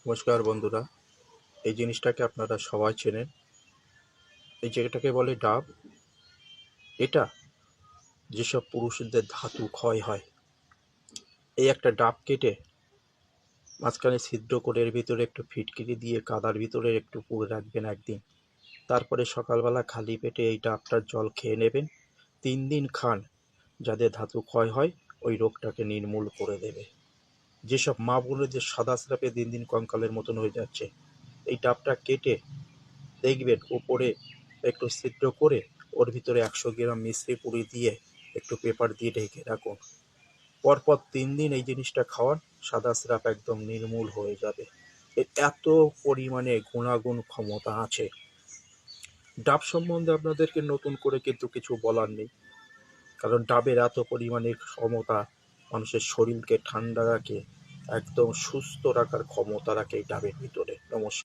নমস্কার বন্ধুরা, এই জিনিসটাকে আপনারা সবাই চেনেন। এই জায়গাটাকে বলে ডাব। এটা যেসব পুরুষদের ধাতু ক্ষয় হয়, এই একটা ডাব কেটে মাঝখানে ছিদ্র করে এর ভিতরে একটু ফিটকিরি দিয়ে কাদার ভিতরে একটু পুরে রাখবেন একদিন। তারপরে সকালবেলা খালি পেটে এই ডাবটার জল খেয়ে নেবেন। 3 দিন খান, যাদের ধাতু ক্ষয় হয় ওই রোগটাকে নির্মূল করে দেবে। যেসব মা বোনেদের সাদা স্রাপে দিন দিন কঙ্কালের মতন হয়ে যাচ্ছে, এই ডাবটা কেটে দেখবেন উপরে একটু ছিদ্র করে ওর ভিতরে 100 গ্রাম মিশ্রি পুরি দিয়ে একটু পেপার দিয়ে ঢেকে রাখুন। পরপর 3 দিন এই জিনিসটা খাওয়ান, সাদা স্রাপ একদম নির্মূল হয়ে যাবে। এর এত পরিমাণে গুণাগুণ ক্ষমতা আছে। ডাব সম্বন্ধে আপনাদেরকে নতুন করে কিন্তু কিছু বলার নেই, কারণ ডাবের এত পরিমাণে ক্ষমতা, মানুষের শরীরকে ঠান্ডা রাখে, একদম সুস্থ রাখার ক্ষমতা রাখে এই ডাবের ভিতরে। নমস্কার।